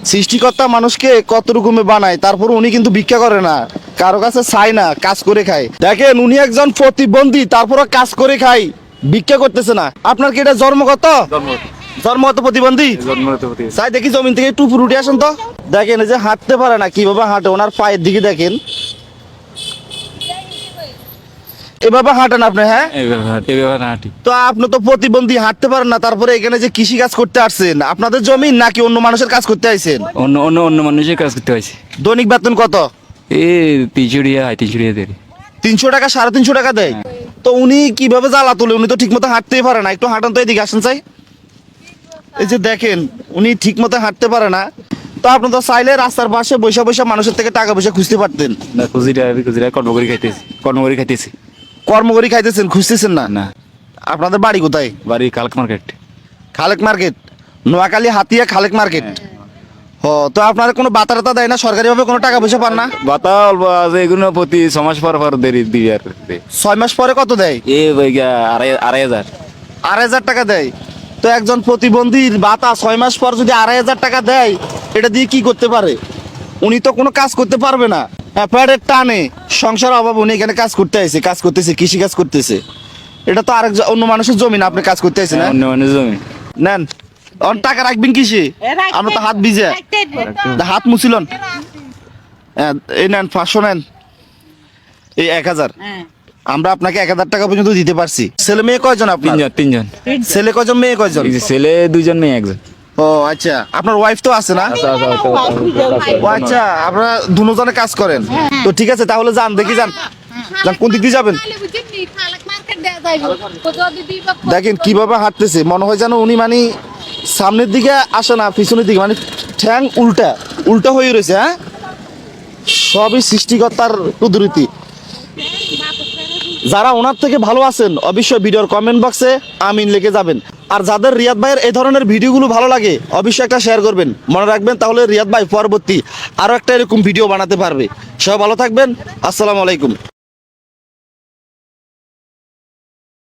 সৃষ্টিকর্তা মানুষকে কত রকমে বানায়, তারপর উনি কিন্তু ভিক্ষা করে না, কারো কাছে চায় না, কাজ করে খায়। দেখেন উনি একজন প্রতিবন্ধী, তারপরও কাজ করে খায়, ভিক্ষা করতেছে না। আপনার কি এটা জন্মগত জন্মগত প্রতিবন্ধী? চাই দেখি জমিন থেকে একটু উপরে উঠে আসেন তো। দেখেন এই যে হাঁটতে পারে না, কিভাবে হাঁটে, ওনার পায়ের দিকে দেখেন, এভাবে হাঁটেন আপনি? হ্যাঁ, তো আপনি তো প্রতিবন্ধী, হাঁটতে পারেন না, তারপরে এখানে যে কৃষি কাজ করতে আসছেন, আপনাদের জমি নাকি অন্য মানুষের কাজ করতে আইছেন? অন্য অন্য অন্য মানুষের কাজ করতে হয়েছে। দৈনিক বেতন কত? এই 300 টাকা দেয়। 300 টাকা, 350 টাকা দেয়? তো উনি কিভাবে জ্বালা তোলে? উনি তো ঠিক মতো হাঁটতেই পারে না। একটু হাঁটান তো, এদিকে আসেন চাই। এই যে দেখেন উনি ঠিক মতো হাঁটতে পারে না, তো আপনি তো চাইলে রাস্তার পাশে বৈশা বৈশা মানুষের থেকে টাকা পয়সা খুঁজতে পারতেন। না, খুঁজিরা কর্মকরি খাইতেছি। কর্ম করে খাইতেছেন, খুঁজতেছেন না? না, আপনাদের বাড়ি কোথায়? বাড়ি Khalek market. Khalek market, Noakhali Hatiya Khalek market. ও, তো আপনারা কোনো বাতা টাতা দেয় না? সরকারিভাবে কোনো টাকা পয়সা পান না? বাতা অল্প আছে, এগুলো প্রতি 6 মাস পর দেরি দিবি আর 6 মাস পরে কত দেয়? এই 2,500। 2,500 টাকা দেয়? তো একজন প্রতিবন্ধীর ভাতা 6 মাস পর যদি 2,500 টাকা দেয়, এটা দিয়ে কি করতে পারে? উনি তো কোনো কাজ করতে পারবে না, পেটের টানে, সংসার অভাব, উনি এখানে কাজ করতে আইছে, কাজ করতেছে, কৃষি কাজ করতেছে। এটা তো আরেক অন্য মানুষের জমি না, আপনি কাজ করতে আইছেন না? অন্য মানুষের জমি। নেন, টাকা রাখবেন কিসে? আমরা তো হাত ভিজে, হাত মুছিলন। এই নেন 500, নেন এই 1000। আমরা আপনাকে 1000 টাকা পর্যন্ত দিতে পারছি। ছেলে মেয়ে কয়জন আপনার? তিনজন। ছেলে কয়জন, মেয়ে কয়জন? এই যে ছেলে 2জন, মেয়ে 1জন। ও আচ্ছা, আপনার ওয়াইফ তো আছে না? ও আচ্ছা, আপনারা দুজনে কাজ করেন। তো ঠিক আছে, তাহলে যান, দেখি যান, কোন দিক দিয়ে যাবেন? দেখেন কিভাবে হাঁটতেছে, মনে হয় যেন উনি মানে সামনের দিকে আসে না, পিছনের দিকে, মানে ঠ্যাং উল্টা উল্টা হয়ে রয়েছে। হ্যাঁ, সবই সৃষ্টিকর্তার কুদরতি। যারা ওনার থেকে ভালো আছেন অবশ্যই ভিডিওর কমেন্ট বক্সে আমিন লিখে যাবেন। আর যাদের রিয়াদ ভাইয়ের এই ধরনের ভিডিওগুলো ভালো লাগে অবশ্যই একটা শেয়ার করবেন, মনে রাখবেন, তাহলে রিয়াদ ভাই পরবর্তী আরো একটা এরকম ভিডিও বানাতে পারবে। সবাই ভালো থাকবেন, আসসালামু আলাইকুম।